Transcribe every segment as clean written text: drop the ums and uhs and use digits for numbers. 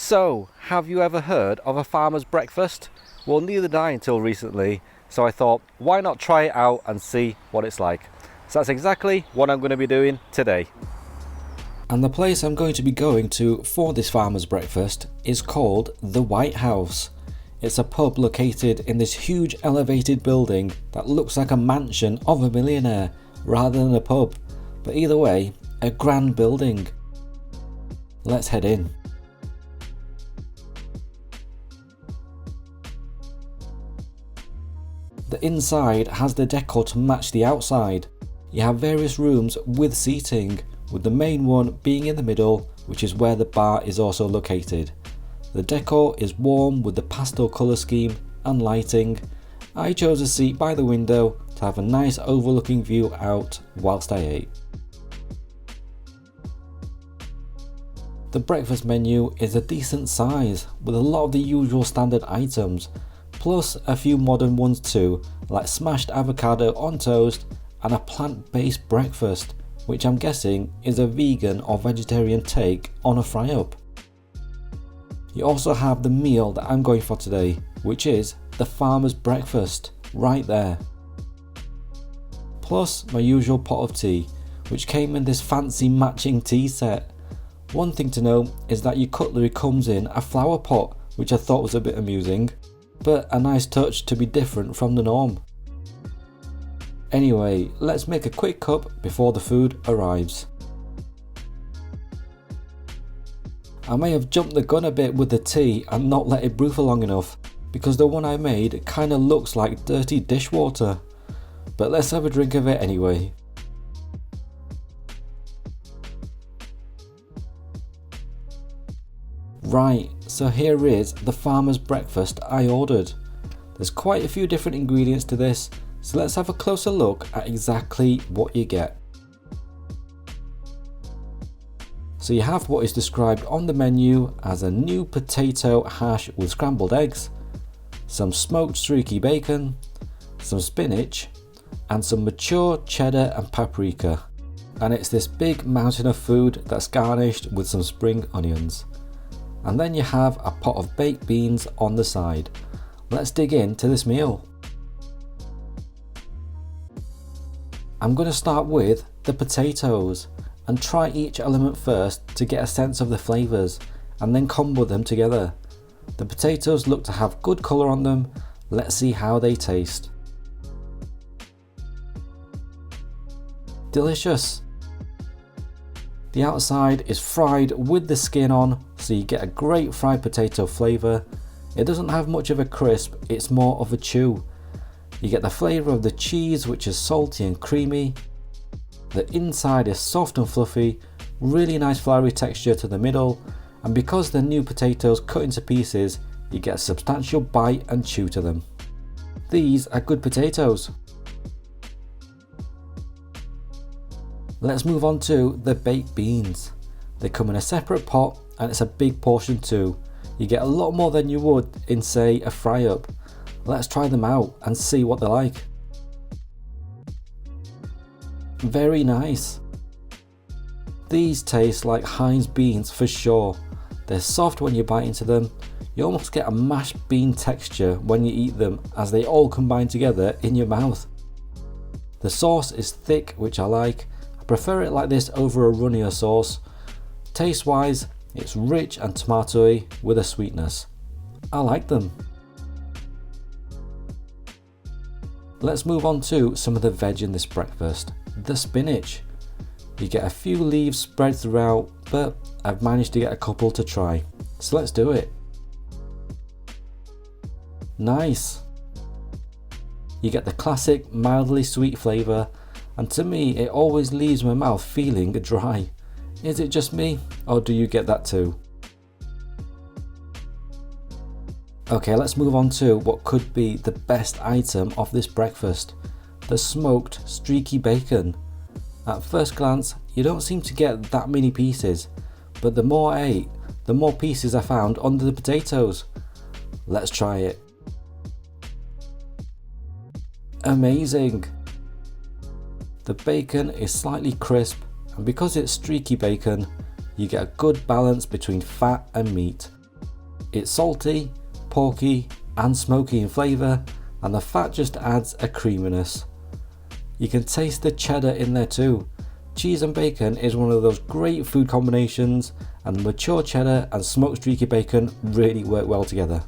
So, have you ever heard of a farmer's breakfast? Well, neither did I until recently, so I thought, why not try it out and see what it's like? So that's exactly what I'm going to be doing today. And the place I'm going to be going to for this farmer's breakfast is called the White House. It's a pub located in this huge elevated building that looks like a mansion of a millionaire rather than a pub, but either way, a grand building. Let's head in. The inside has the decor to match the outside. You have various rooms with seating, with the main one being in the middle, which is where the bar is also located. The decor is warm with the pastel colour scheme and lighting. I chose a seat by the window to have a nice overlooking view out whilst I ate. The breakfast menu is a decent size with a lot of the usual standard items, plus a few modern ones too, like smashed avocado on toast and a plant-based breakfast, which I'm guessing is a vegan or vegetarian take on a fry-up. You also have the meal that I'm going for today, which is the farmer's breakfast, right there. Plus my usual pot of tea, which came in this fancy matching tea set. One thing to note is that your cutlery comes in a flower pot, which I thought was a bit amusing, but a nice touch to be different from the norm. Anyway, let's make a quick cup before the food arrives. I may have jumped the gun a bit with the tea and not let it brew for long enough, because the one I made kinda looks like dirty dishwater. But let's have a drink of it anyway. Right, so here is the farmer's breakfast I ordered. There's quite a few different ingredients to this, so let's have a closer look at exactly what you get. So you have what is described on the menu as a new potato hash with scrambled eggs, some smoked streaky bacon, some spinach, and some mature cheddar and paprika. And it's this big mountain of food that's garnished with some spring onions. And then you have a pot of baked beans on the side. Let's dig into this meal. I'm going to start with the potatoes and try each element first to get a sense of the flavours and then combo them together. The potatoes look to have good colour on them. Let's see how they taste. Delicious. The outside is fried with the skin on, so you get a great fried potato flavour. It doesn't have much of a crisp, it's more of a chew. You get the flavour of the cheese, which is salty and creamy. The inside is soft and fluffy, really nice floury texture to the middle, and because they're new potatoes cut into pieces, you get a substantial bite and chew to them. These are good potatoes. Let's move on to the baked beans. They come in a separate pot and it's a big portion too. You get a lot more than you would in, say, a fry-up. Let's try them out and see what they're like. Very nice. These taste like Heinz beans for sure. They're soft when you bite into them. You almost get a mashed bean texture when you eat them as they all combine together in your mouth. The sauce is thick, which I like. I prefer it like this over a runnier sauce. Taste wise, it's rich and tomatoey with a sweetness. I like them. Let's move on to some of the veg in this breakfast. The spinach. You get a few leaves spread throughout, but I've managed to get a couple to try. So let's do it. Nice. You get the classic mildly sweet flavour, and to me it always leaves my mouth feeling dry. Is it just me, or do you get that too? Okay, let's move on to what could be the best item of this breakfast. The smoked streaky bacon. At first glance, you don't seem to get that many pieces, but the more I ate, the more pieces I found under the potatoes. Let's try it. Amazing! The bacon is slightly crisp, and because it's streaky bacon, you get a good balance between fat and meat. It's salty, porky and smoky in flavour, and the fat just adds a creaminess. You can taste the cheddar in there too. Cheese and bacon is one of those great food combinations, and the mature cheddar and smoked streaky bacon really work well together.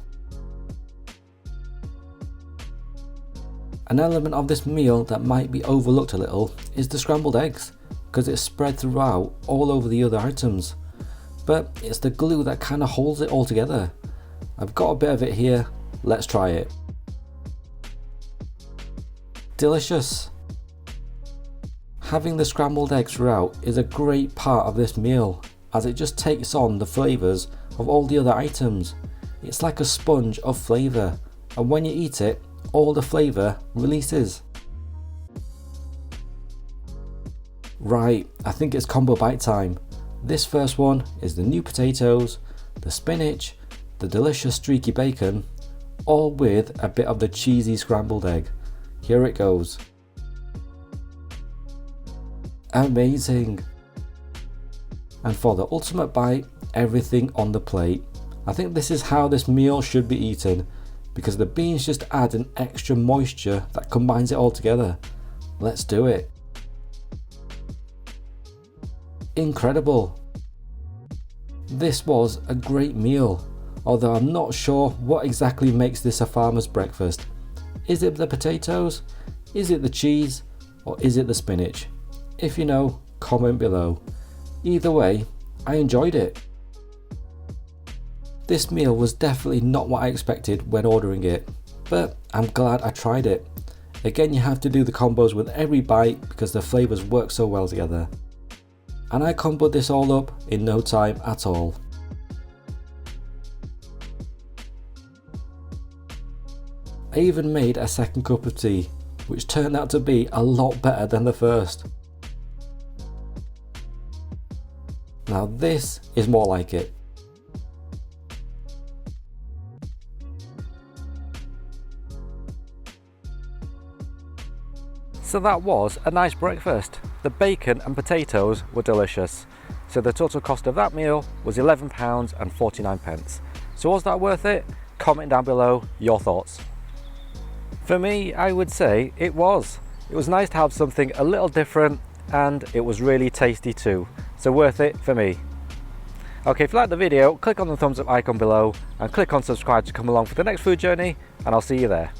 An element of this meal that might be overlooked a little is the scrambled eggs, because it's spread throughout all over the other items. But it's the glue that kind of holds it all together. I've got a bit of it here, let's try it. Delicious! Having the scrambled eggs throughout is a great part of this meal, as it just takes on the flavours of all the other items. It's like a sponge of flavour, and when you eat it, all the flavour releases. Right, I think it's combo bite time. This first one is the new potatoes, the spinach, the delicious streaky bacon, all with a bit of the cheesy scrambled egg. Here it goes. Amazing! And for the ultimate bite, everything on the plate. I think this is how this meal should be eaten, because the beans just add an extra moisture that combines it all together. Let's do it. Incredible! This was a great meal, although I'm not sure what exactly makes this a farmer's breakfast. Is it the potatoes? Is it the cheese? Or is it the spinach? If you know, comment below. Either way, I enjoyed it. This meal was definitely not what I expected when ordering it, but I'm glad I tried it. Again, you have to do the combos with every bite because the flavours work so well together. And I comboed this all up in no time at all. I even made a second cup of tea, which turned out to be a lot better than the first. Now this is more like it. So that was a nice breakfast. The bacon and potatoes were delicious. So the total cost of that meal was £11.49. So was that worth it? Comment down below your thoughts. For me, I would say it was. It was nice to have something a little different, and it was really tasty too. So worth it for me. Okay, if you liked the video, click on the thumbs up icon below and click on subscribe to come along for the next food journey, and I'll see you there.